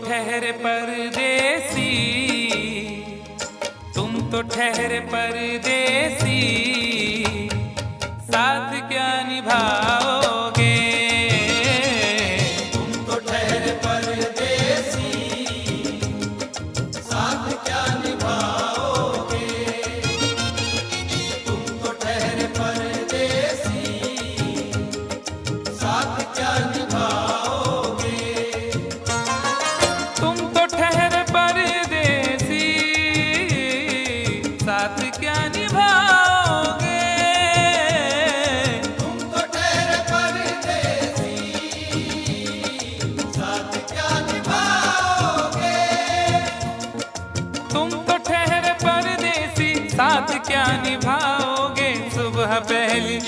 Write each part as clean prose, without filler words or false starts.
ठहरे परदेसी, तुम तो ठहरे परदेसी, साथ क्या निभाओगे? तुम तो ठहरे परदेसी, साथ क्या निभाओगे? तुम तो ठहरे परदेसी, साथ क्या निभाओगे? तुम तो ठहरे परदेसी, साथ क्या निभाओगे? तुम तो ठहरे परदेसी, साथ क्या निभाओगे? तुम तो ठहरे परदेसी, साथ क्या निभाओगे? सुबह पहली,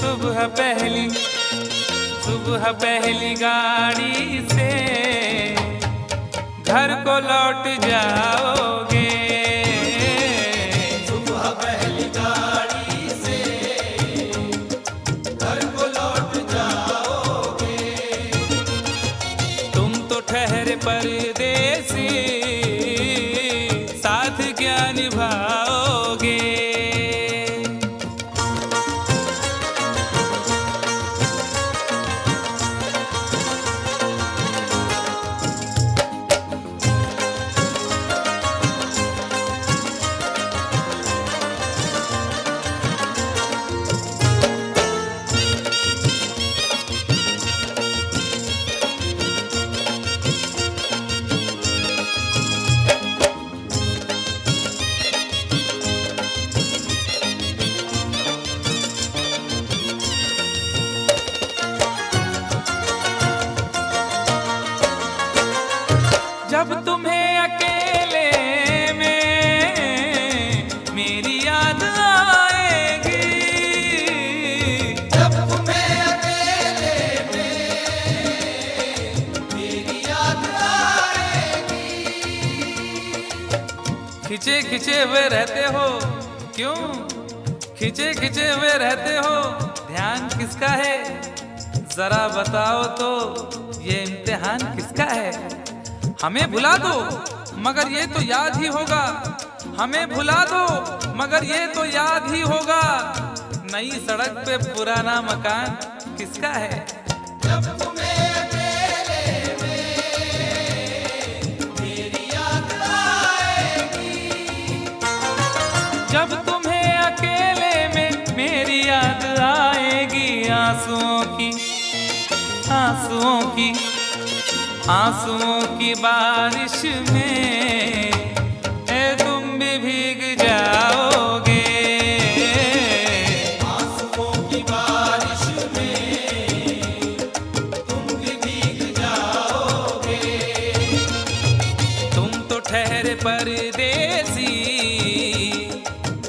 सुबह पहली, सुबह पहली गाड़ी से घर को लौट जाओगे। सुबह पहली गाड़ी से घर को लौट जाओगे। तुम तो ठहरे परदेसी, साथ क्या निभाओगे? जब तुम्हें अकेले में मेरी याद आएगी, जब तुम्हें अकेले में मेरी याद आएगी। खिंचे खिंचे हुए रहते हो क्यों? खिंचे खिंचे हुए रहते हो, ध्यान किसका है? जरा बताओ तो, ये इम्तिहान किसका है? हमें भुला दो मगर ये तो याद ही होगा, हमें भुला दो मगर ये तो याद ही होगा। नई सड़क पे पुराना मकान किसका है? जब तुम्हें अकेले में मेरी याद आएगी। जब तुम्हें अकेले में मेरी याद आएगी, आंसुओं की, आंसुओं की, आंसुओं की बारिश में तुम भी भीग जाओगे। आंसुओं की बारिश में तुम भी भीग जाओगे। तुम तो ठहरे परदेसी,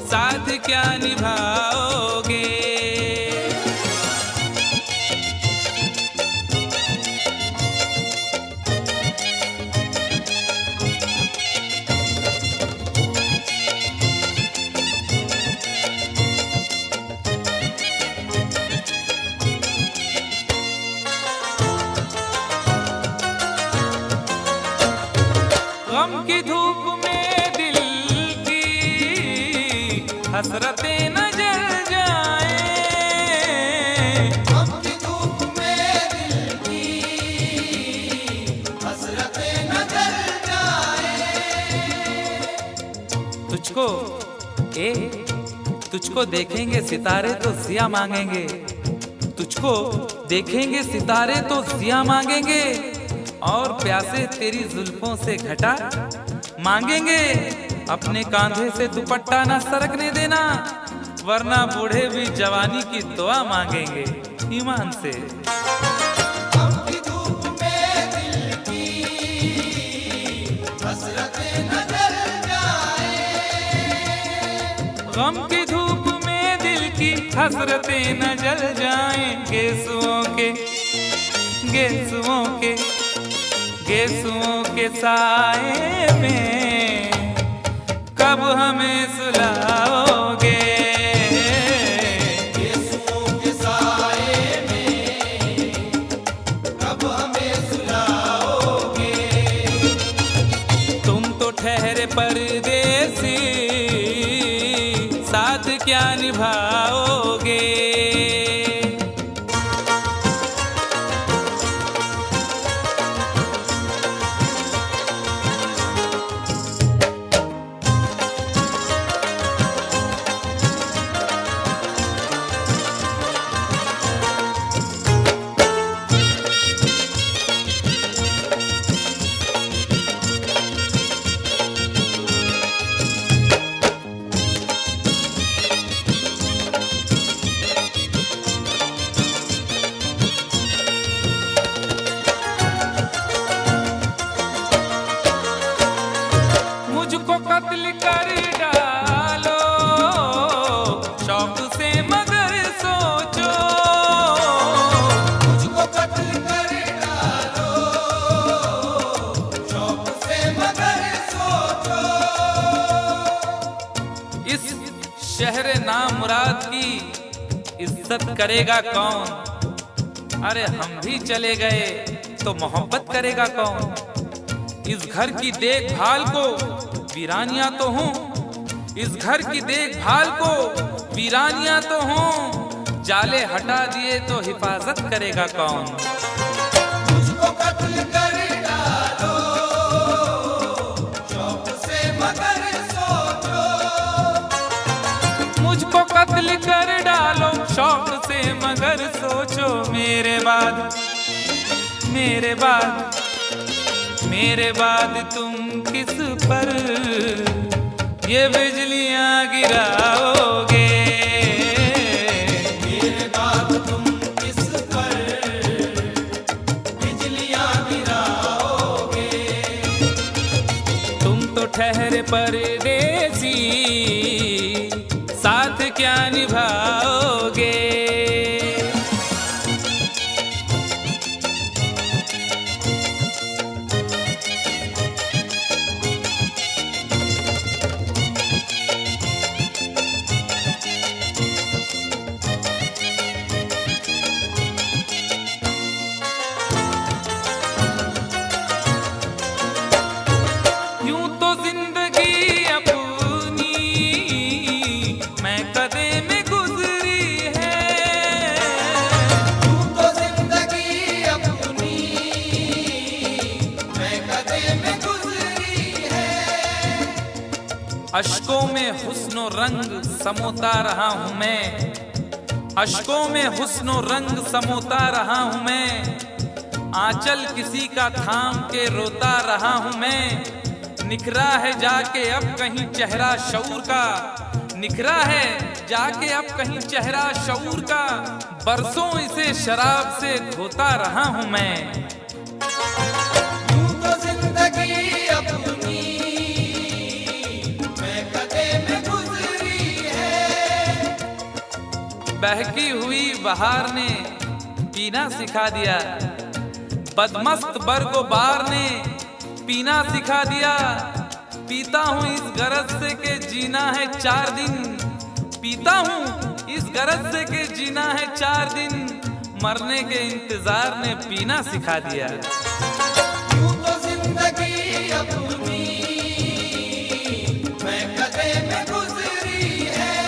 साथ क्या निभाओगे? गम की धूप में दिल की हसरतें न जल जाए। गम की धूप में दिल की हसरतें न जल जाए। तुझको तुझको देखेंगे सितारे तो जिया मांगेंगे, तुझको देखेंगे सितारे तो जिया मांगेंगे, और प्यासे तेरी जुल्फों से घटा मांगेंगे। अपने कांधे से दुपट्टा ना सरकने देना, वरना बूढ़े भी जवानी की दुआ मांगेंगे ईमान से। गम की धूप में दिल की हसरतें न जल जाए। गम की धूप में दिल की हसरतें न जल जाएं, गेसुओं के गेसुओं के साए में कब हमें सुलाओगे? गेसुओं के साए में कब हमें सुलाओगे? तुम तो ठहरे परदेसी, साथ क्या निभाओगे? मुझको कत्ल कर डालो शौक से मगर सोचो, मुझको कत्ल कर डालो शौक से मगर सोचो। इस शहर नामुराद की इज्जत करेगा कौन? अरे हम भी चले गए तो मोहब्बत करेगा कौन? इस घर की देखभाल को वीरानियां तो हूँ, इस घर की देखभाल को वीरानियां तो हूँ, जाले हटा दिए तो हिफाजत करेगा कौन? मुझको कत्ल कर डालो शौक से मगर सोचो। मुझको कत्ल कर डालो शौक से मगर सोचो। मेरे बाद तुम किस पर ये बिजलियां गिराओगे? मेरे बाद तुम किस पर बिजलियां गिराओगे? तुम तो ठहरे परदेसी, साथ क्या निभाओगे? अश्कों में हुस्नो रंग समोता रहा हूँ मैं, अश्कों में हुस्नो रंग समोता रहा हूँ मैं, आंचल किसी का थाम के रोता रहा हूँ मैं। निखरा है जाके अब कहीं चेहरा शऊर का, निखरा है जाके अब कहीं चेहरा शऊर का, बरसों इसे शराब से धोता रहा हूँ मैं। यूं तो जिंदगी अपनी महकते में गुजरी है। बहकी हुई बहार ने पीना सिखा दिया, बदमस्त बरगोबार ने पीना सिखा दिया। पीता हूँ इस गरज से के जीना है 4 दिन, पीता हूँ इस गरज से के जीना है 4 दिन, मरने के इंतजार ने पीना सिखा दिया। यूं तो जिंदगी अपनी महकते में गुजरी है।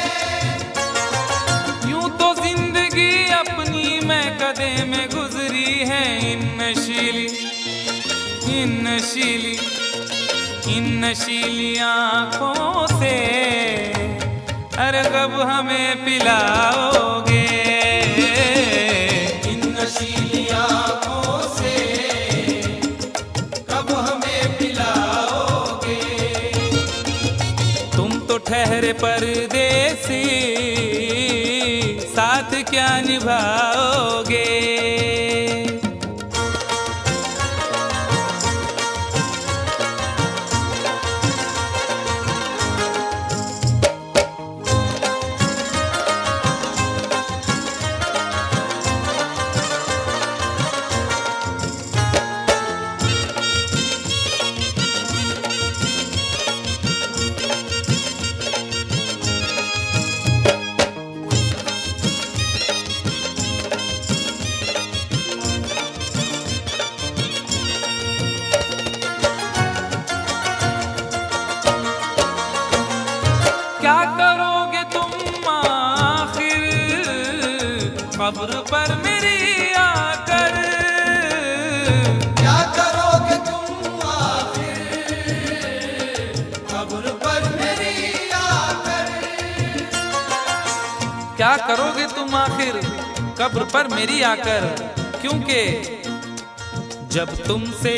यूं तो जिंदगी अपनी महकते में गुजरी है। इन नशीली आँखों से अरे कब हमें पिलाओगे? इन नशीली आँखों से कब हमें पिलाओगे? तुम तो ठहरे परदेसी, साथ क्या निभाओगे? करोगे तुम आखिर कब्र पर मेरी आकर, क्योंकि जब तुमसे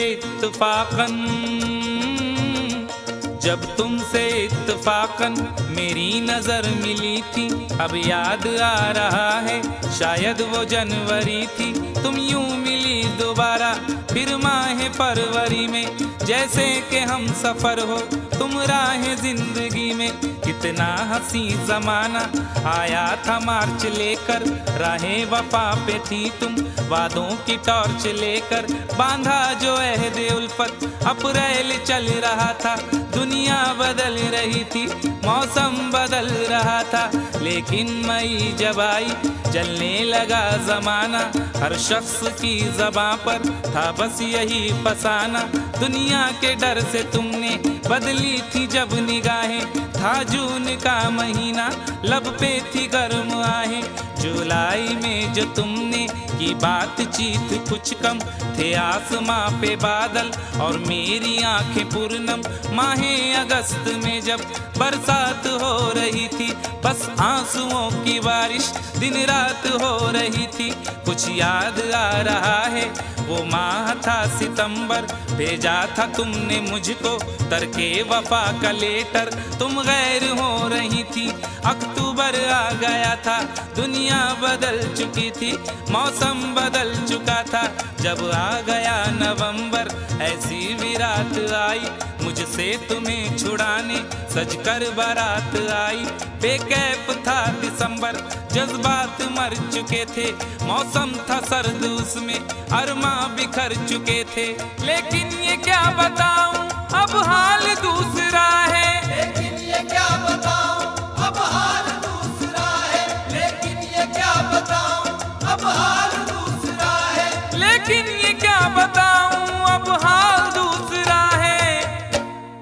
इत्तफाकन मेरी नजर मिली थी, अब याद आ रहा है शायद वो जनवरी थी। तुम यूं मिली दोबारा फिर माह फरवरी में, जैसे कि हम सफर हो तुम राह जिंदगी में। कितना हंसी जमाना आया था मार्च लेकर, राहें वफा पे थी तुम वादों की टॉर्च लेकर। बांधा जो अहदे उल्फत अप्रैल चल रहा था, दुनिया बदल रही थी मौसम बदल रहा था। लेकिन मई जब आई जलने लगा जमाना, हर शख्स की ज़बां पर था बस यही फसाना। दुनिया के डर से तुमने बदली थी जब निगाहें, था जून का महीना लब पे थी गर्म आहें। जुलाई में जो तुमने की बातचीत कुछ कम थे आसमां पे बादल और मेरी आंखें पूर्णम। माहे अगस्त में जब बरसात हो रही थी, बस आंसुओं की बारिश दिन रात हो रही थी। कुछ याद आ रहा है वो माह था सितंबर, भेजा था तुमने मुझको तरके वफा का लेटर। तुम गैर हो रही थी, अक्टूबर आ गया था, दुनिया बदल चुकी थी, मौसम बदल चुका था। जब आ गया नवंबर ऐसी भी रात आई, मुझसे तुम्हें छुड़ाने सजकर बारात आई। बेकैफ था दिसंबर, जज्बात मर चुके थे, मौसम था सर्द उसमें अरमा बिखर चुके थे। लेकिन ये क्या बताऊं अब हाल दूसरा है, लेकिन ये क्या बताऊं अब हाल दूसरा है, लेकिन ये क्या बताऊं अब हाल दूसरा है, लेकिन ये क्या बताऊं अब हाल दूसरा है।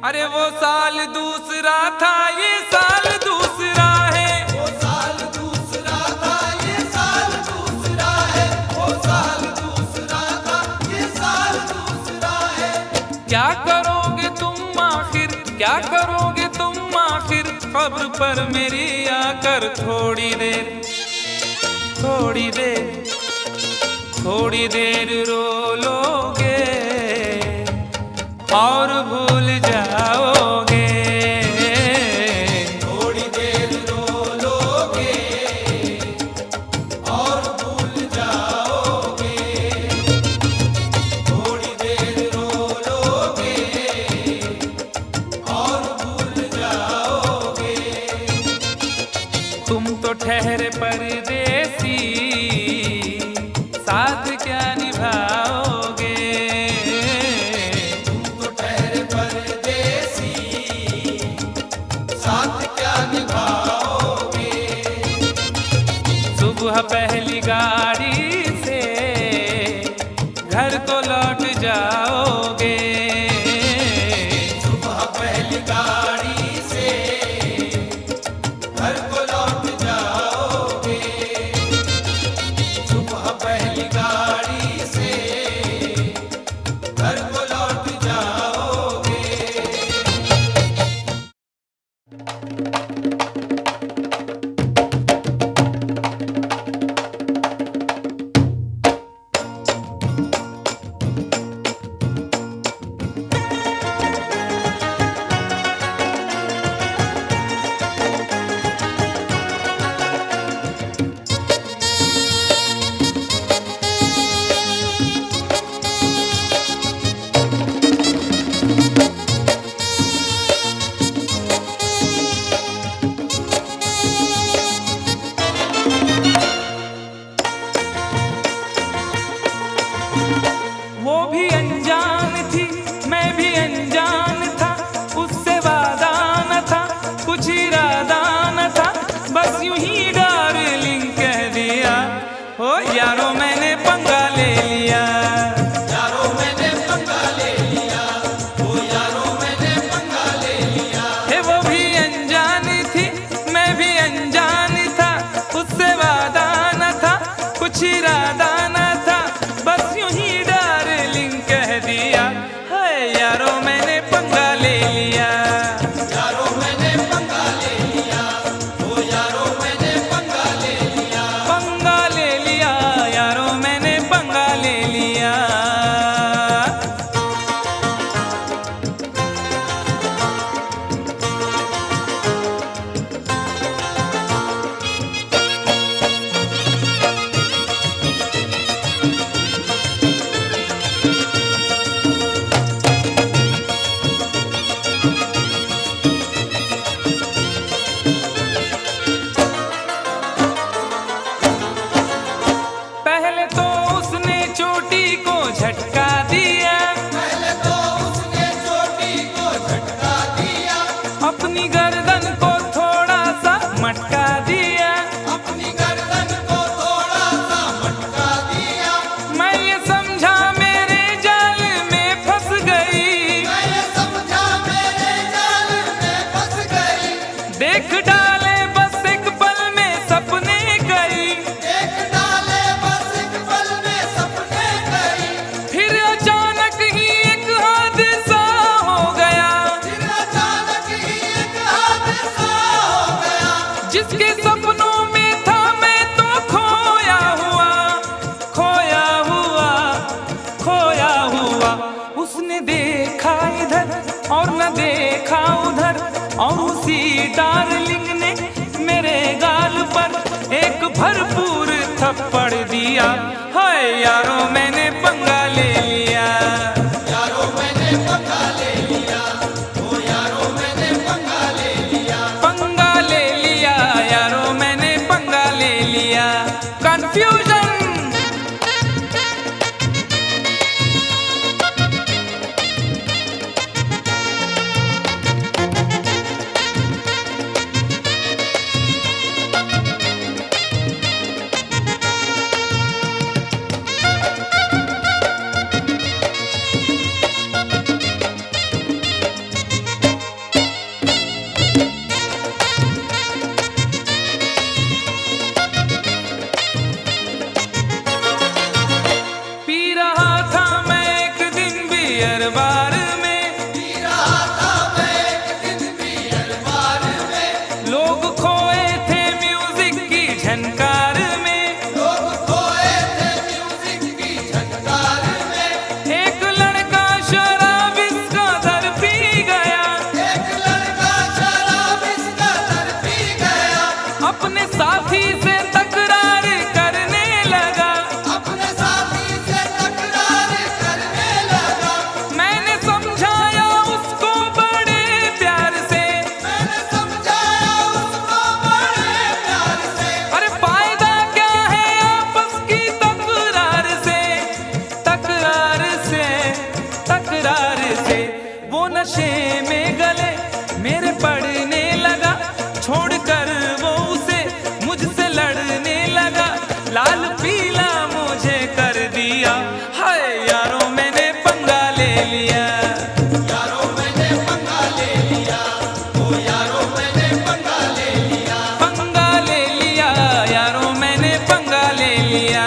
अरे वो साल दूसरा था ये साल दूसरा है, वो साल दूसरा था ये साल दूसरा है, वो साल दूसरा था ये साल दूसरा है। क्या करोगे तुम आखिर, क्या करोगे तुम आखिर खबर पर मेरी आकर। थोड़ी देर थोड़ी देर थोड़ी देर रो लोगे और भूल जाओगे, थोड़ी देर रो लोगे और भूल जाओगे, थोड़ी देर रो लोगे और भूल जाओगे। तुम तो ठहरे परदेसी साथ क्या निभाओगे। तुम तो ठहरे परदेसी साथ क्या निभाओगे। सुबह पहली गाड़ी से घर को लौट जाओगे, सुबह पहली गाड़ी से घर को लौट जाओगे, सुबह पहली गाड़ी से घर को लौट जाओगे। झटका दिया, पहले तो उसने चोटी को झटका दिया, अपनी गर्दन को थोड़ा सा मटका दिया, अपनी गर्दन को थोड़ा सा मटका दिया। मैं ये समझा मेरे जाल में फंस गई, मैं ये समझा मेरे जाल में फंस गई, देख डाले बस एक पल में सपने गई, देख डाले बस एक पल में सपने गई। फिर अचानक ही एक हादसा हो गया, फिर अचानक ही एक हादसा हो गया, जिसके सपनों में था मैं तो खोया हुआ, खोया हुआ, खोया हुआ। उसने देखा इधर और न देखा उधर, और उसी डार्लिंग ने मेरे गाल पर एक भरपूर थप्पड़ दिया। हाय यारो मैंने पंगा ले लिया, यारो मैंने पंगा ले लिया, ओ यारो मैंने पंगा ले लिया। पंगा ले लिया यारो मैंने पंगा ले लिया। कंफ्यूजन पी रहा था मैं एक दिन बियर बार में, पी रहा था मैं एक दिन बियर बार में, लोग खोए थे म्यूजिक की झनकार में, लोग खोए थे म्यूजिक की झनकार में। एक लड़का शराब इसका दर पी गया, एक लड़का शराब इसका दर पी गया, अपने साथी से तकरार करने लगा, अपने साथी से तकरार करने लगा। मैंने समझाया उसको बड़े प्यार से, मैंने समझाया उसको बड़े प्यार से, अरे फायदा क्या है आपस की तकरार से, तकरार से, तकरार से। वो नशे में गले मेरे पड़ने लगा, छोड़कर वो उसे मुझसे लड़ने लगा, लाल पीला मुझे कर दिया। हाय यारो मैंने पंगा ले लिया, यारो मैंने पंगा ले लिया, ओ यारो मैंने पंगा ले लिया। पंगा ले लिया यारो मैंने पंगा ले लिया।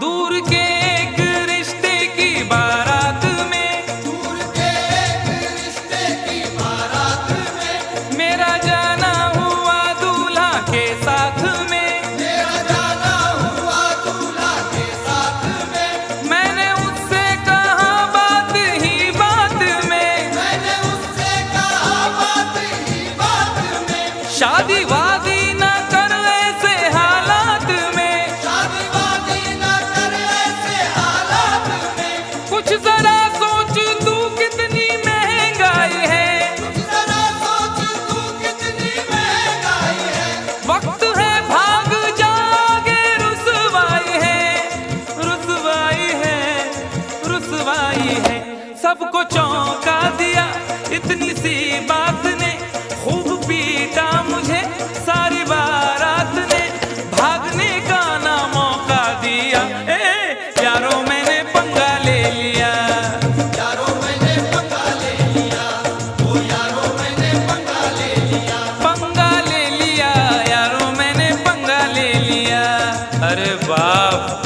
दूर के एक रिश्ते की बारात में, दूर के एक रिश्ते की बारात में, मेरा जाना हुआ दूल्हा के साथ में, मेरा जाना हुआ दूल्हा के साथ में। मैंने उससे कहा बात ही बात में, मैंने उससे कहा बात ही बात में, शादी वादी न कर ऐसे हालात में, शादी वादी न कर ऐसे हालात में। कुछ जरा सोच तू कितनी महंगाई है, जरा सोच तू कितनी महंगाई है, वक्त है भाग जागे, रुसवाई है, रुसवाई है, रुसवाई है। सबको चौंका दिया इतनी सी बात ने, खूब पीटा मुझे सारी बारात ने, भागने का ना मौका दिया। यारो मैंने पंगा ले लिया, यारो मैंने पंगा ले लिया, ओ यारो मैंने पंगा ले लिया। पंगा ले लिया यारो मैंने पंगा ले लिया। अरे बाप,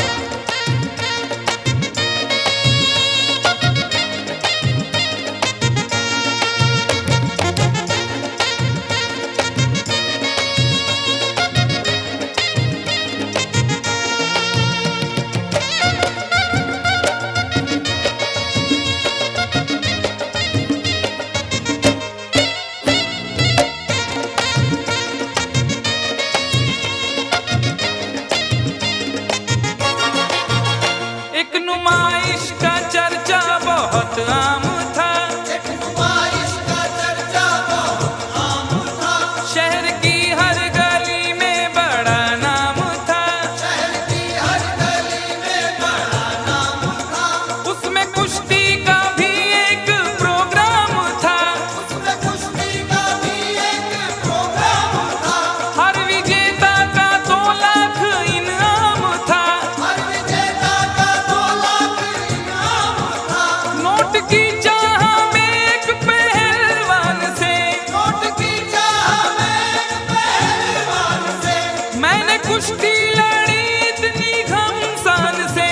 की चाह में एक पहलवान से, नोट की चाह में एक पहलवान से, मैंने कुश्ती लड़ी इतनी घमसान से,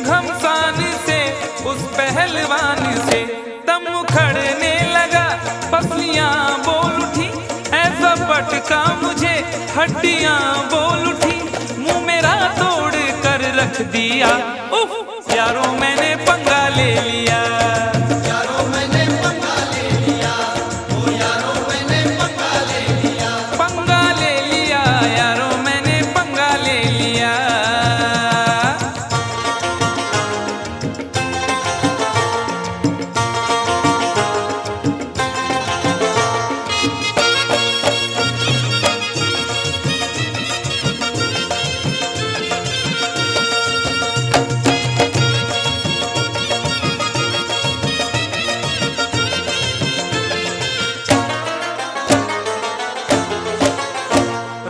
घमसान से उस पहलवान से। दम उखड़ने लगा, पसलियां बोल उठी, ऐसा पटका मुझे हड्डियां बोल उठी, मुंह मेरा तोड़ कर रख दिया। उफ यारों मैंने पंगा ले लिया, यारों मैंने पंगा ले लिया, ओ यारों मैंने पंगा ले लिया, पंगा ले लिया, यारों मैंने पंगा ले लिया।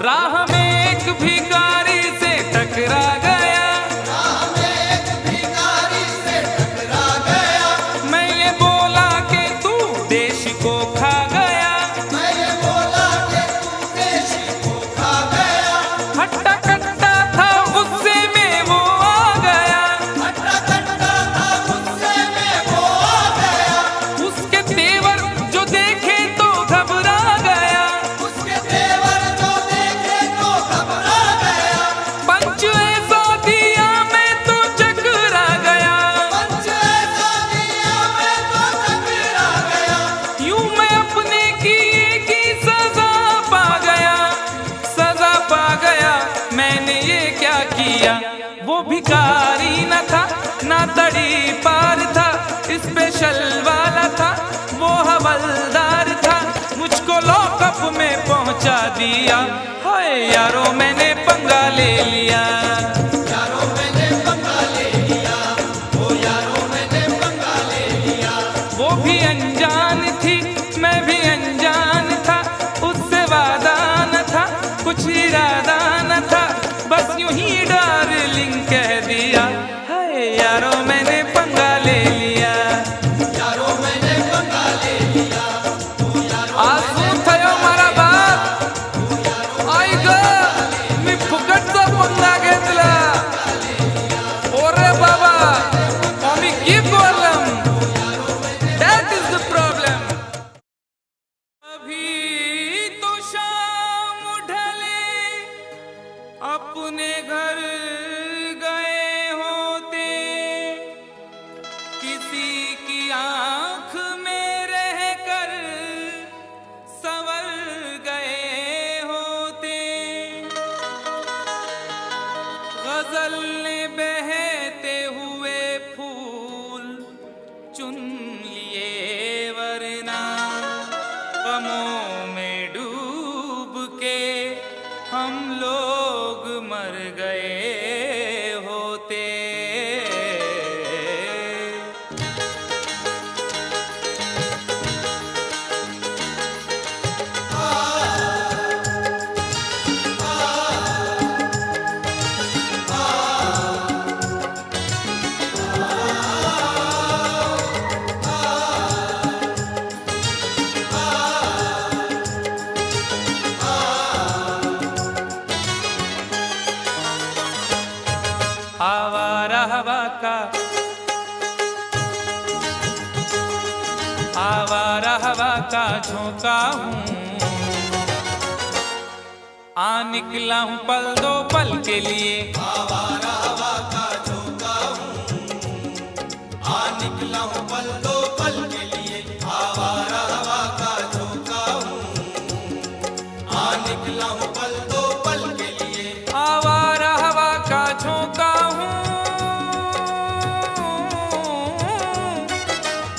राह में एक भिखारी से टकरा गया, राह में एक भिखारी से टकरा गया, मैं ये बोला कि तू देश को खा गया, मैं ये बोला कि तू देश को खा गया, हट्टा कट्टा था गुस्से में वो आ गया, हट्टा कट्टा था गुस्से में वो आ गया, उसके तेवर जो देखे तो घबरा गया, उसके तेवर जो देखे तो घबरा गया, पंच ऐसा दिया मैं तो चकरा गया, पंच ऐसा दिया मैं तो टकरा गया, यूं मैं अपने किए की सजा पा गया, सजा पा गया। मैंने ये क्या किया? वो भिखारी न था ना तड़ी पार था, स्पेशल वाला था वो हवलदार था, मुझको लॉकअप में पहुंचा दिया। हाय यारों मैंने पंगा ले लिया, यारों मैंने पंगा ले लिया, ओ यारों मैंने पंगा ले लिया, वो भी अनजान थी मैं भी अनजान था, उससे वादा न था कुछ इरादा न था, बस यूं ही डार्लिंग कह दिया। हाय यारों मैंने पंगा ले लिया, यारों मैंने पंगा ले लिया, ओ यारों आज શું થયો મારા બાપ? आई ग मी फुकटचा पंगा घेतला. ओरे बाबा आम्ही की problem, that is the problem. अभी तो शाम ढले अपने घर गए होते, किसी की आंख में रहकर संवर गए होते, गजल ने बहते हुए फूल चुन लिए, वरना गमों में डूब के हम लोग मर गए होते। आवारा हवा का, आवारा हवा का झोंका हूँ, आ निकला हूँ पल दो पल के लिए, आवारा हवा का झोंका हूँ, आ निकला हूँ पल दो पल के लिए, आवारा हवा का झोंका हूँ, आ निकला हूँ पल दो पल के लिए, आवारा हवा का झोंका हूँ,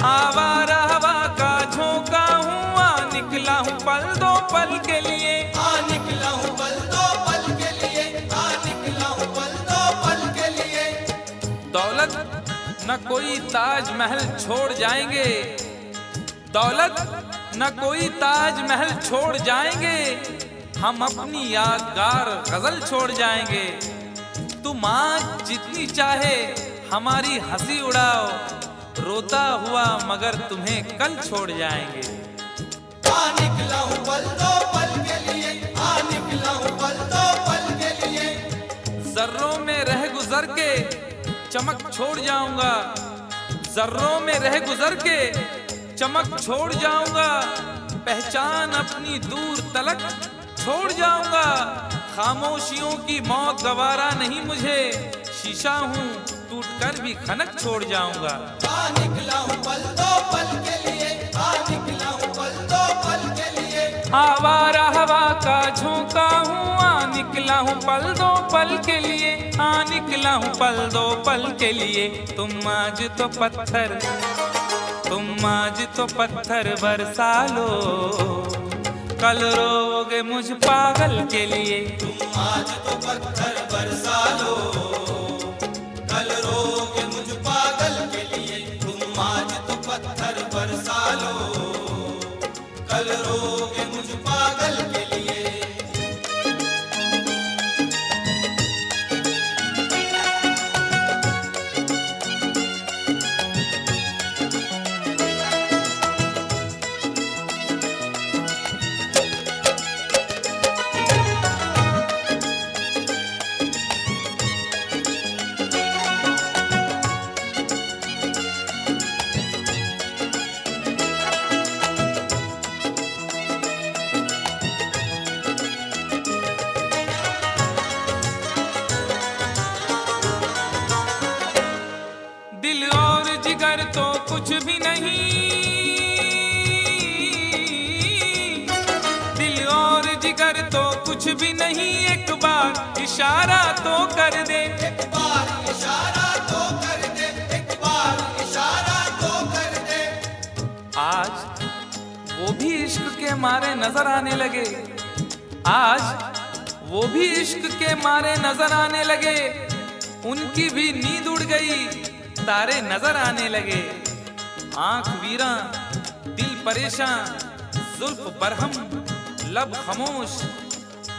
आवारा हवा का झोंका हूँ, आ निकला हूँ पल दो पल के लिए, आ निकला हूँ पल दो पल के लिए, आ निकला हूँ पल दो पल के लिए। दौलत न कोई ताजमहल छोड़ जाएंगे, दौलत न कोई ताजमहल छोड़ जाएंगे, हम अपनी यादगार गजल छोड़ जाएंगे। तुम आँख जितनी चाहे हमारी हंसी उड़ाओ, रोता हुआ मगर तुम्हें कल छोड़ जाएंगे। निकला हूँ पल दो पल के लिए, निकला हूँ पल दो पल के लिए। जर्रों में रह गुजर के चमक छोड़ जाऊंगा, जर्रों में रह गुजर के चमक छोड़ जाऊंगा। पहचान अपनी दूर तलक छोड़ जाऊंगा। खामोशियों की मौत गवारा नहीं मुझे, शीशा हूँ टूट कर भी खनक छोड़ जाऊंगा। निकला हूँ पल दो पल के लिए, निकला हूँ पल दो पल के लिए। आवारा हवा का झोंका हूँ, निकला हूँ पल दो पल के लिए, निकला हूँ पल दो पल के लिए। तुम आज तो पत्थर, तुम आज तो पत्थर बरसा लो, कल रोगे मुझ पागल के लिए। तुम आज तो पत्थर बरसा लो, कल रोगे मुझ पागल के लिए। तुम आज तो पत्थर बरसा लो, कल रोगे मुझ पागल के लिए। दिल और जिगर तो कुछ भी नहीं, दिल और जिगर तो कुछ भी नहीं। एक बार इशारा तो कर दे, एक बार इशारा तो कर दे, एक बार इशारा तो कर दे। आज वो भी इश्क के मारे नजर आने लगे, आज वो भी इश्क के मारे नजर आने लगे। उनकी भी नींद उड़ गई, तारे नजर आने लगे। आंख वीरा दिल परेशान, जुल्फ बरहम लब खामोश।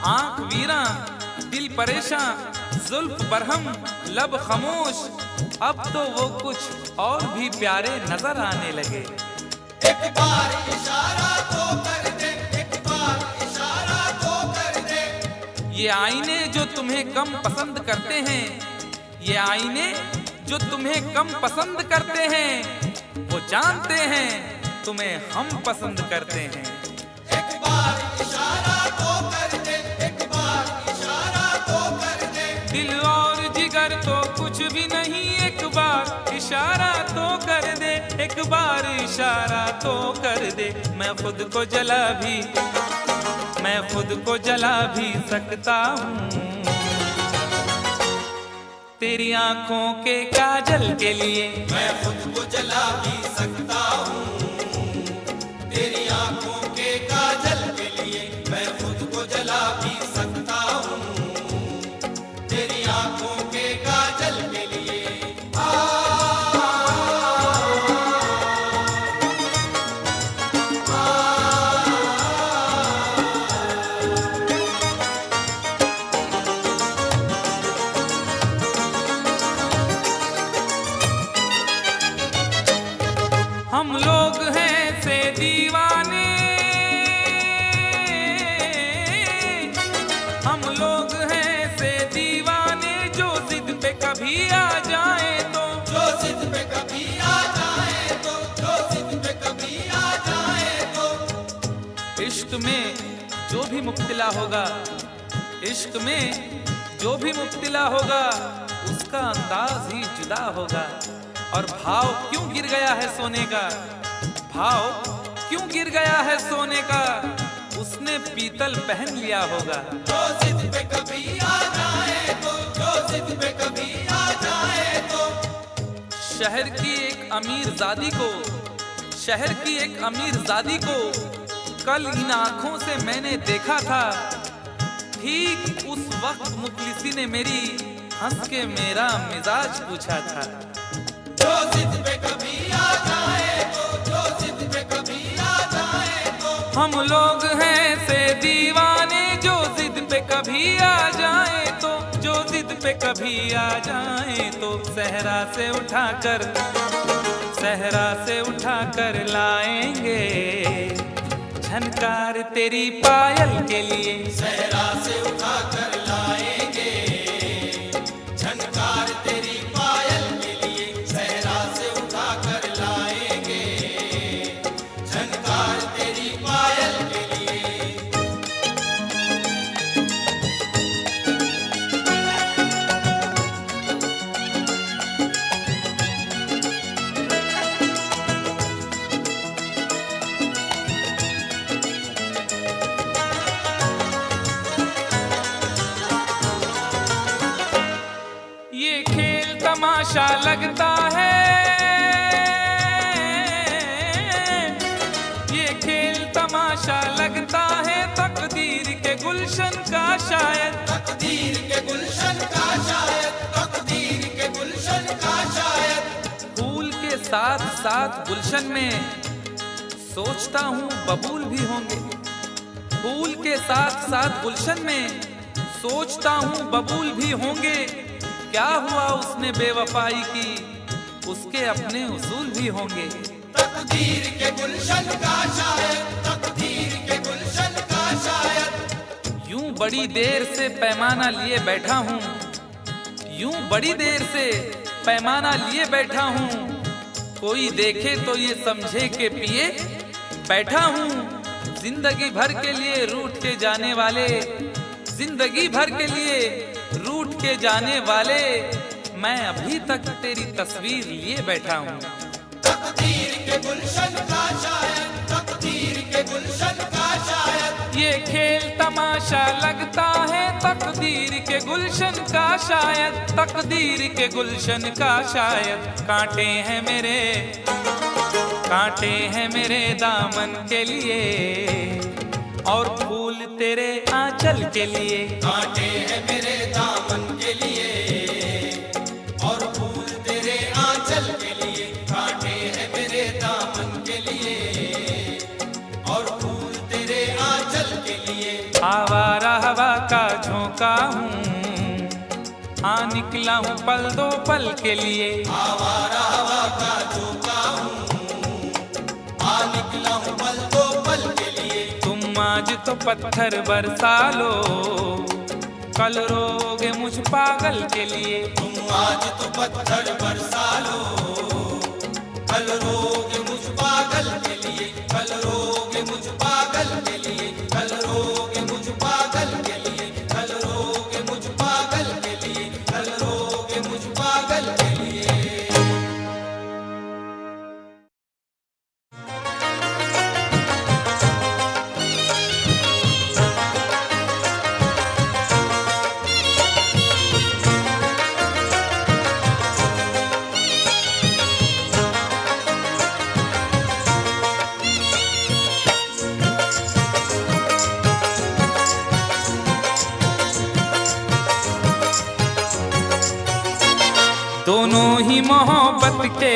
आंख वीरा दिल परेशान, जुल्फ बरहम लब खामोश। अब तो वो कुछ और भी प्यारे नजर आने लगे। एक बार इशारा तो कर दे, एक बार इशारा तो कर दे। ये आईने जो तुम्हें कम पसंद करते हैं, ये आईने जो तुम्हें कम पसंद करते हैं, वो जानते हैं तुम्हें हम पसंद करते हैं। एक बार इशारा तो कर दे, एक बार इशारा तो कर दे। दिल और जिगर तो कुछ भी नहीं, एक बार इशारा तो कर दे, एक बार इशारा तो कर दे। मैं खुद को जला भी, मैं खुद को जला भी सकता हूँ तेरी आंखों के काजल के लिए। मैं खुद को जला भी सकता हूँ तेरी आंखों के काजल के लिए। मैं खुद को जला भी सकता हूँ तेरी आंखों के काजल के लिए। हम लोग हैं से दीवाने, हम लोग हैं से दीवाने। जो जिद पे कभी आ जाए तो, जो जिद पे कभी आ जाए तो, जो जिद पे कभी आ जाए तो। इश्क में जो भी मुब्तला होगा, इश्क में जो भी मुब्तला होगा, उसका अंदाज ही जुदा होगा। और भाव क्यों गिर गया है सोने का, भाव क्यों गिर गया है सोने का, उसने पीतल पहन लिया होगा। जो जिद पे कभी आ जाए तो, जो जिद पे कभी आ जाए तो। शहर की एक अमीर जादी को, शहर की एक अमीर जादी को कल इन आंखों से मैंने देखा था। ठीक उस वक्त मुखलिसी ने मेरी हंस के मेरा मिजाज पूछा था। जो जिद पे कभी आ जाए तो, जो जिद पे कभी आ जाए तो। हम लोग हैं से दीवाने, जो जिद पे कभी आ जाए तो, जो जिद पे कभी आ जाए तो। सहरा से उठाकर, सहरा से उठा कर लाएंगे झनकार तेरी पायल के लिए। सहरा से उठा कर लाएंगे झनकार तेरी पायल के लिए। सहरा से उठा कर लाएंगे झनकार तेरी पायल के लिए। ये खेल तमाशा लगता है, ये खेल तमाशा लगता है तकदीर के गुलशन का शायद। तकदीर के गुलशन का शायद। तकदीर के गुलशन का शायद। फूल के साथ साथ गुलशन में सोचता हूँ बबूल भी होंगे। फूल के साथ साथ गुलशन में सोचता हूँ बबूल भी होंगे। क्या हुआ उसने बेवफाई की, उसके अपने उसूल भी होंगे। तकदीर के गुलशन का शायद। तकदीर के गुलशन का शायद। यूं बड़ी देर से पैमाना लिए बैठा हूँ, यूं बड़ी देर से पैमाना लिए बैठा हूँ। कोई देखे तो ये समझे के पिए बैठा हूँ। जिंदगी भर के लिए रूठ के जाने वाले, जिंदगी भर के लिए रूठ के जाने वाले, मैं अभी तक तेरी तस्वीर लिए बैठा हूँ। तकदीर के गुलशन का शायद। तकदीर के गुलशन का शायद। ये खेल तमाशा लगता है तकदीर के गुलशन का शायद। तकदीर के गुलशन का शायद। कांटे हैं मेरे, कांटे हैं मेरे दामन के लिए और फूल तेरे आंचल के लिए। कांटे हैं मेरे दामन के लिए और फूल तेरे आंचल के लिए। कांटे हैं मेरे दामन के लिए और फूल तेरे आंचल के लिए। आवारा हवा का झोंका हूँ, हाँ निकला हूँ पल दो पल के लिए। आवारा हवा का झोंका हूँ, आ निकला हूँ पल दो पल के लिए। तुम आज तो पत्थर बरसा लो, कल रोगे मुझ पागल के लिए। तुम आज तो पत्थर बरसा लो, कल रोगे मुझ पागल के लिए। कल रोगे मुझ पागल के लिए। कल रोगे मुझ पागल के लिए। कल रोगे मुझ पागल के लिए। कल रोगे मुझ पागल के लिए। दोनों ही मोहब्बत के,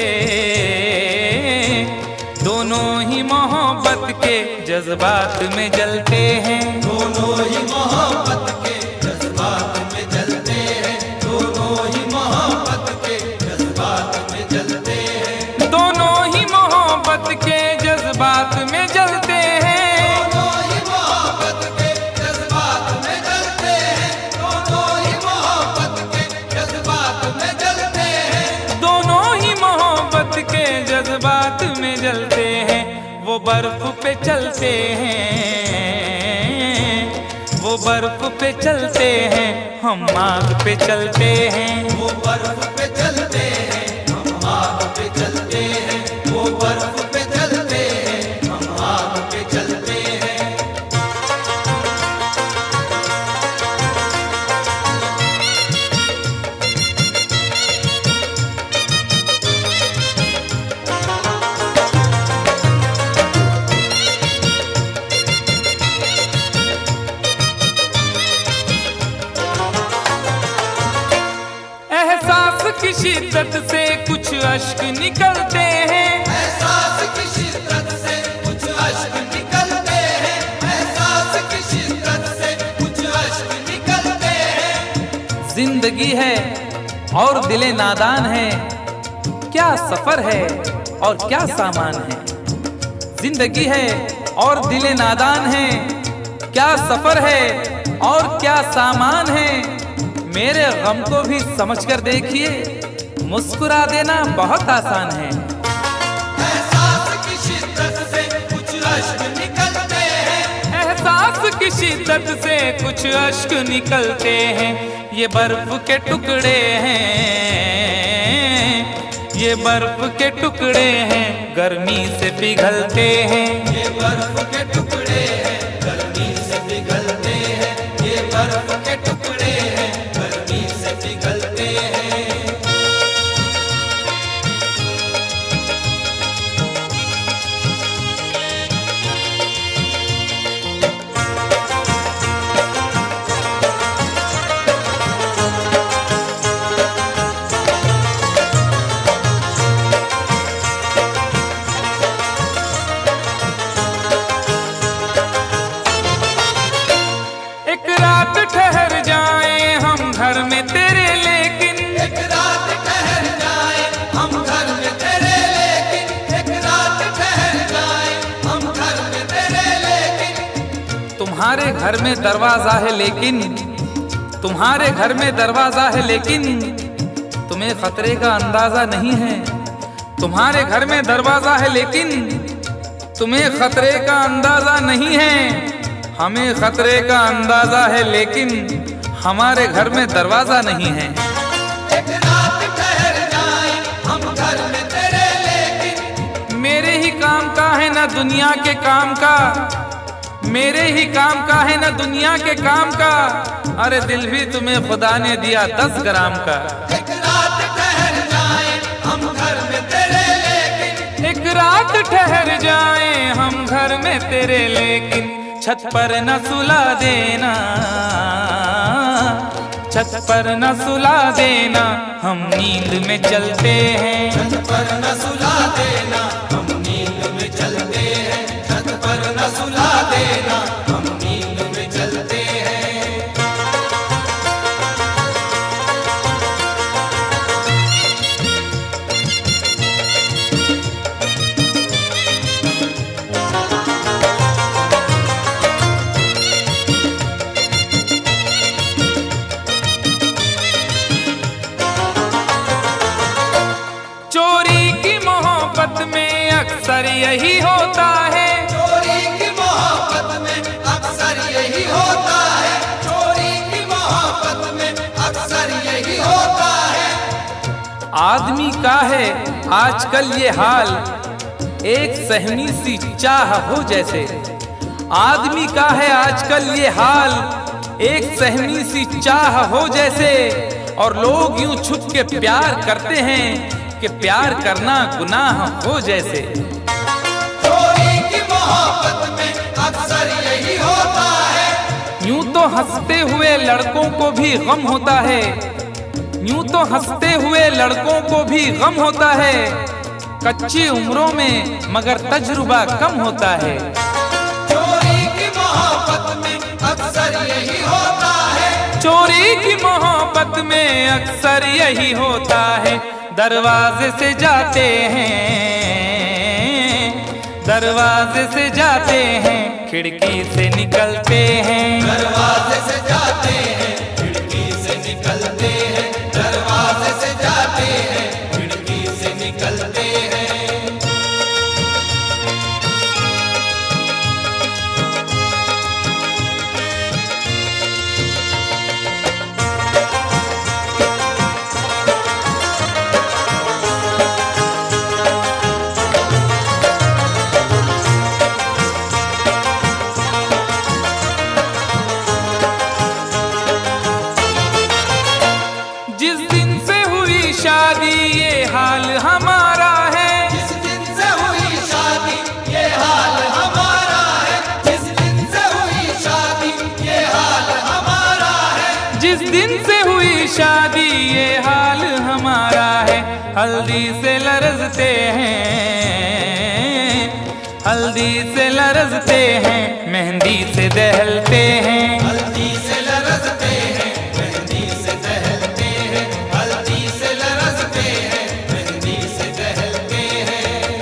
दोनों ही मोहब्बत के जज्बात में जलते हैं। दोनों ही मोहब्बत के जज्बात में जलते हैं। दोनों ही मोहब्बत के जज्बात में जलते हैं। दोनों ही मोहब्बत के जज्बात में जलते हैं। दोनों ही मोहब्बत के जज्बात में जलते हैं। दोनों ही मोहब्बत के जज्बात में जलते हैं। दोनों ही मोहब्बत के जज्बात में जलते हैं। वो बर्फ पे चलते हैं, वो बर्फ पे चलते हैं, हम आग पे चलते हैं। वो बर्फ पे चलते हैं, हम आग पे चलते हैं। वो बर्फ पे चलते हैं, हम आग पे चलते हैं। की शिद्दत से कुछ अश्क निकलते हैं। एहसास की शिद्दत से कुछ अश्क निकलते हैं। एहसास की शिद्दत से कुछ अश्क निकलते हैं। जिंदगी है और दिले नादान है, क्या सफर है और क्या सामान है। जिंदगी है और दिले नादान है, क्या सफर है और क्या सामान है। मेरे गम को भी समझकर देखिए, मुस्कुरा देना बहुत आसान है। एहसास की शिद्दत से कुछ अश्क निकलते हैं, एहसास की शिद्दत से कुछ अश्क निकलते हैं। ये बर्फ के टुकड़े हैं, ये बर्फ के टुकड़े हैं, गर्मी से पिघलते हैं। ये बर्फ के टुकड़े हैं, गर्मी से पिघलते हैं। ये बर्फ के टुकड़े हैं, गर्मी से पिघलते हैं। एक रात ठहर जाए हम घर में तेरे, लेकिन एक रात ठहर जाए हम घर में तेरे, लेकिन एक रात ठहर जाए हम घर में तेरे, लेकिन तुम्हारे घर में दरवाजा है, लेकिन तुम्हारे घर में दरवाजा है, लेकिन तुम्हें खतरे का अंदाजा नहीं है। तुम्हारे घर में दरवाजा है, लेकिन तुम्हें खतरे का अंदाजा नहीं है। हमें खतरे का अंदाजा है, लेकिन हमारे घर में दरवाजा नहीं है। एक रात ठहर जाए हम घर में तेरे, लेकिन मेरे ही काम का है ना दुनिया के काम का, मेरे ही काम का है ना दुनिया के काम का। अरे दिल भी तुम्हें खुदा ने दिया 10 ग्राम का। एक रात ठहर जाए हम घर में तेरे, लेकिन एक रात ठहर जाए हम घर में तेरे, लेकिन छत पर न सुला देना, छत पर न सुला देना, हम नींद में चलते हैं। छत पर न सुला देना, हम नींद में चलते हैं। छत पर न सुला देना, हम नींद में चलते हैं। चोरी की मोहब्बत में अक्सर यही होता है, चोरी की मोहब्बत में अक्सर यही होता है। चोरी की मोहब्बत में अक्सर यही होता है। आदमी का है आजकल ये हाल, एक सहमी सी चाह हो जैसे। आदमी का है आजकल ये हाल, एक सहमी सी चाह हो जैसे। और लोग यूं छुप के प्यार करते हैं कि प्यार करना गुनाह हो जैसे। चोरी की मोहब्बत में अक्सर यही होता है। यूं तो हंसते हुए लड़कों को भी गम होता है, यूं तो हंसते हुए लड़कों को भी गम होता है। कच्ची उम्रों में मगर तजुर्बा कम होता है। चोरी की मोहब्बत में अक्सर यही होता है। चोरी की मोहब्बत में अक्सर यही होता है। दरवाजे से जाते हैं, दरवाजे से जाते हैं, खिड़की से निकलते हैं। दरवाजे से जाते हैं, खिड़की से निकलते हैं। दरवाजे से जाते हैं, खिड़की से निकलते हैं। जिस दिन से हुई शादी ये हाल हमारा है, जिस दिन से हुई शादी ये हाल हमारा है। जिस दिन से हुई शादी ये हाल हमारा है। जिस दिन से हुई शादी ये हाल हमारा है। हल्दी से लरजते हैं, हल्दी से लरजते हैं, मेहंदी से दहलते हैं। हल्दी से लरजते हैं, मेहंदी से दहलते हैं। हल्दी से लरजते हैं, मेहंदी से दहलते हैं।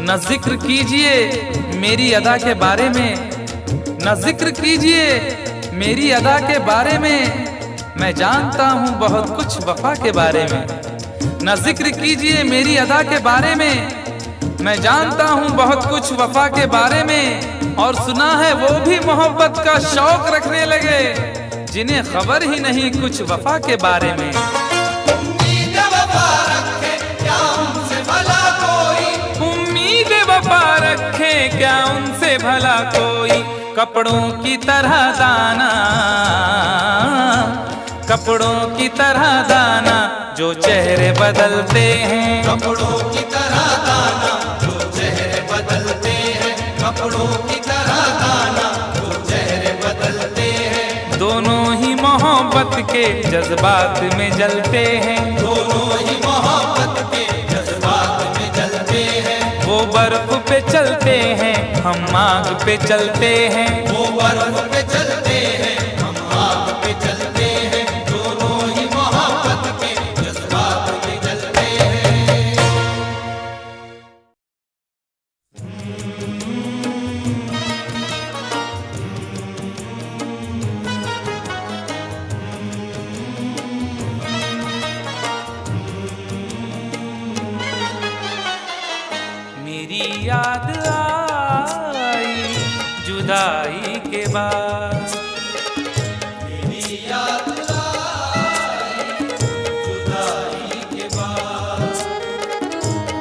न जिक्र कीजिए मेरी अदा के बारे में, न जिक्र कीजिए मेरी अदा के बारे में, मैं जानता हूँ बहुत कुछ वफा के बारे में। न जिक्र कीजिए मेरी अदा के बारे में, मैं जानता हूँ बहुत कुछ वफा के बारे में। और सुना है वो भी मोहब्बत का शौक रखने लगे जिन्हें खबर ही नहीं कुछ वफा के बारे में। उम्मीद वफा रखे क्या उनसे भला कोई, उम्मीद वफा रखे क्या उनसे भला कोई। कपड़ों की तरह दाना, कपड़ों की तरह दाना जो चेहरे बदलते हैं। कपड़ों की तरह दाना जो चेहरे बदलते हैं, कपड़ों की तरह दाना जो चेहरे बदलते हैं। दोनों ही मोहब्बत के जज्बात में जलते हैं, दोनों ही मोहब्बत के जज्बात में जलते हैं। वो बर्फ पे चलते हैं हम आग पे चलते हैं। वो बर्फ पे चलते हैं हम आग पे चलते हैं। दोनों ही मोहब्बत के जज्बात में जलते हैं। मेरी याद आई जुदाई के बाद, मेरी याद आई जुदाई के बाद,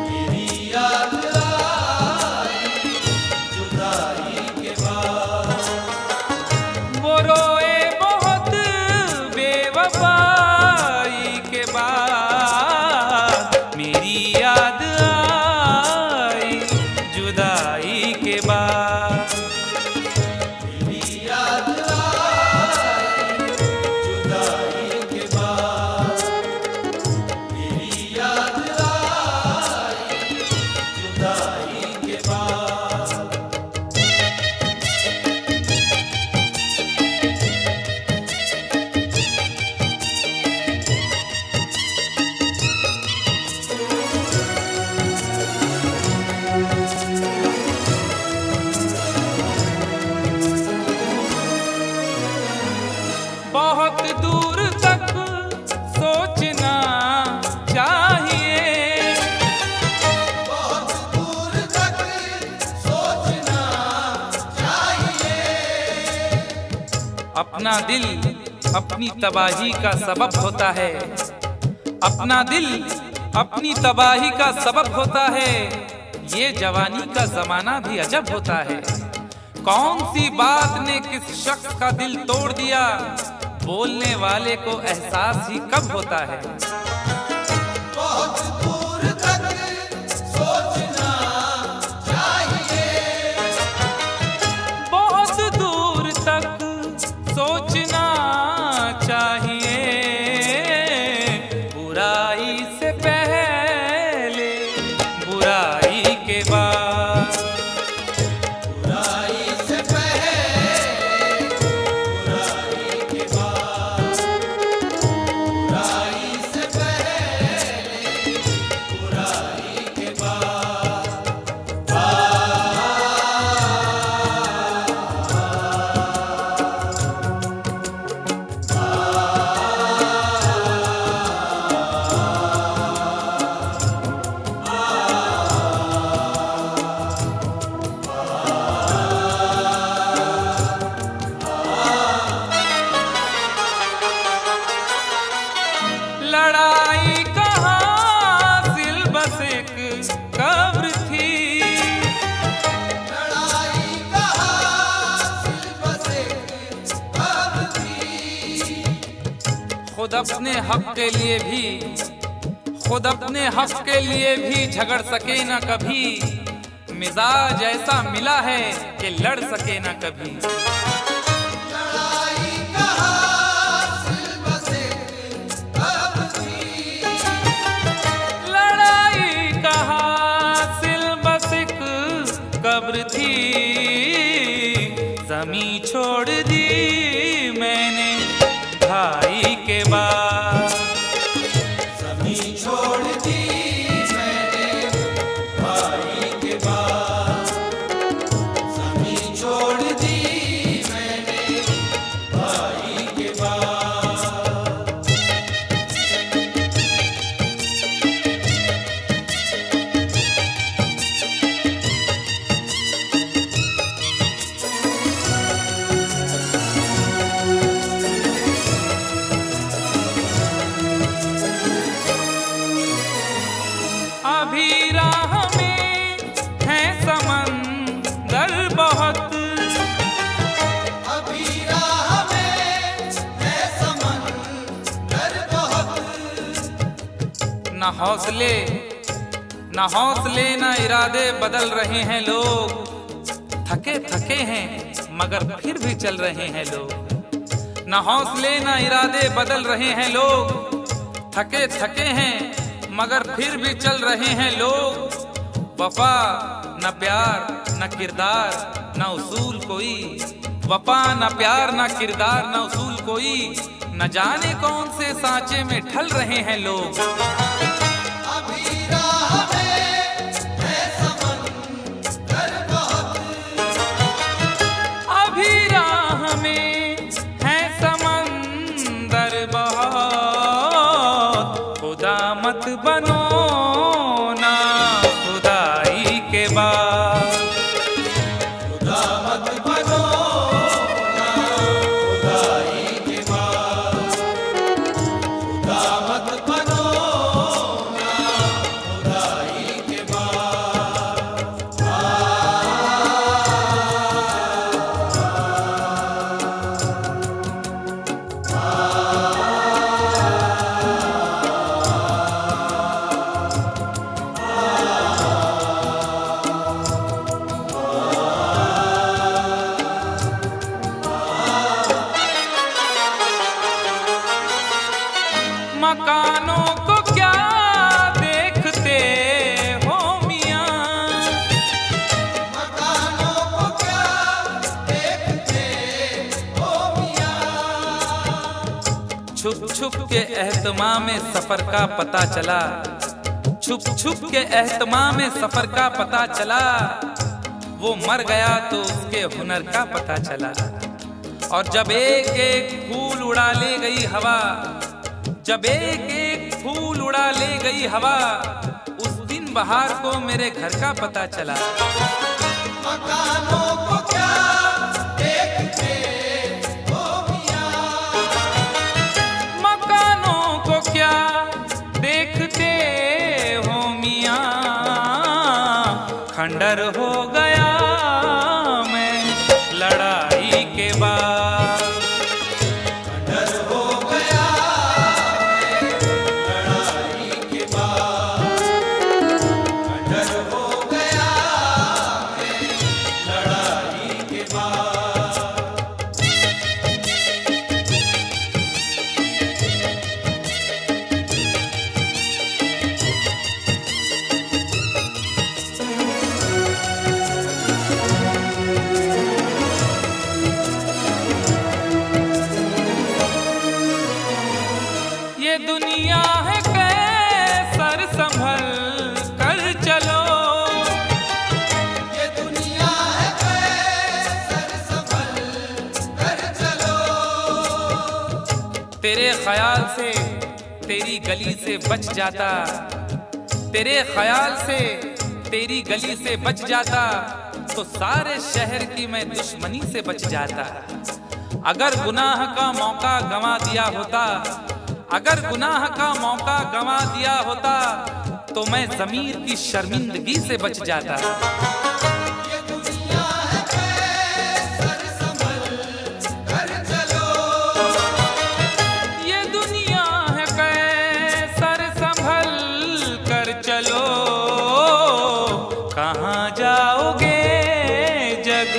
मेरी याद आई जुदाई के बाद। वो रोए बहुत बेवफाई के बाद। मेरी याद आई जुदाई के बाद, मेरी याद आई जुदाई के बाद, मेरी याद आई जुदाई के बाद। बहुत दूर तक सोचना चाहिए, बहुत दूर तक सोचना चाहिए। अपना दिल अपनी तबाही का सबब होता है, अपना दिल अपनी तबाही का सबब होता है। ये जवानी का जमाना भी अजब होता है। कौन सी बात ने किस शख्स का दिल तोड़ दिया, बोलने वाले को एहसास ही कब होता है। बहुत दूर तक सोचना चाहिए, बहुत दूर तक सोचना चाहिए। बुराई से पहले बुराई के बाद, बुराई से पहले बुराई के बाद, बुराई से पहले बुराई के बाद। लड़ाई का हासिल बस एक कब्र थी, लड़ाई का हासिल बस एक कब्र थी। खुद अपने हक के लिए भी, खुद अपने हक के लिए भी झगड़ सके ना कभी। मिजाज ऐसा मिला है कि लड़ सके ना कभी। लड़ाई का हासिल बस एक कब्र थी, लड़ाई का हासिल बस एक कब्र थी। जमी छोड़ दी मैंने भाई के बाद, जमीन छोड़ दी मैंने भाई के बाद। अभी राह में है समंदर बहुत, अभी राह में है समंदर बहुत। न हौसले न इरादे बदल रहे हैं लोग, थके थके हैं मगर फिर भी चल रहे हैं लोग। न हौसले न इरादे बदल रहे हैं लोग, थके थके हैं मगर फिर भी चल रहे हैं लोग। वफा न प्यार न किरदार न उसूल कोई, वफा न प्यार न किरदार न उसूल कोई, न जाने कौन से सांचे में ढल रहे हैं लोग। अभी राह में है समंदर बहुत, अभी राह में है समंदर बहुत। खुदा मत बनो ना खुदाई के बाद, खुदा मत बनो ना खुदाई के बाद, खुदा मत बनो ना खुदाई के बाद। मकानों को क्या देखते हो मियां, मकानों को क्या देखते हो मियां, छुप छुप के एहतमाम में सफर का पता चला, छुप छुप के एहतमाम में सफर का पता चला। वो मर गया तो उसके हुनर का पता चला। और जब एक एक फूल उड़ा ले गई हवा, जब एक एक फूल उड़ा ले गई हवा, उस दिन बहार को मेरे घर का पता चला। मकानों को क्या देखते हो मियां, मकानों को क्या देखते हो मियां, खंडर हो गया मैं लड़ाई के बाद। डर हो गया लड़ाई के बाद, डर हो गया लड़ाई के बाद। ये दुनिया है कैसर संभल कर चलो, ये दुनिया है कैसर संभल कर चलो, तेरे ख्याल से तेरी गली से बच जाता, तेरे ख्याल से तेरी गली से बच जाता, तो सारे शहर की मैं दुश्मनी से बच जाता। अगर गुनाह का मौका गंवा दिया होता, अगर गुनाह का मौका गंवा दिया होता, तो मैं ज़मीर की शर्मिंदगी से बच जाता। ये दुनिया है कैसर संभल कर चलो, ये दुनिया है कैसर संभल कर चलो। कहाँ जाओगे जग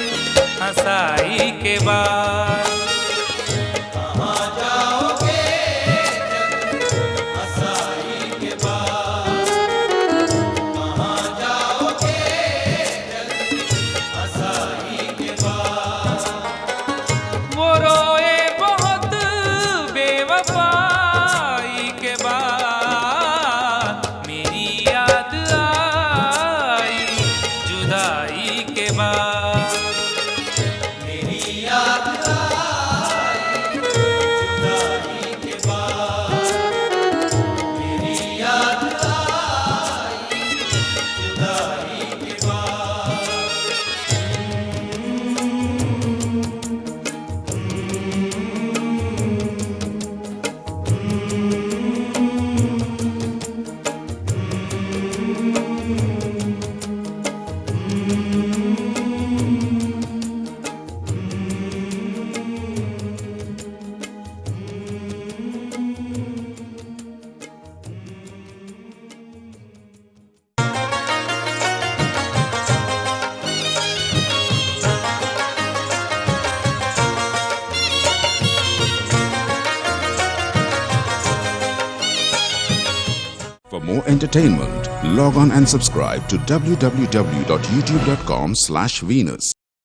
हंसाई के बाद, कहाँ जाओगे जग हंसाई के बाद, कहाँ जाओगे जग हंसाई के बाद। वो रोए बहुत बेवफाई के बाद, मेरी याद आई जुदाई के बाद। मेरी याद आई entertainment. Log on and subscribe to www.youtube.com/Venus.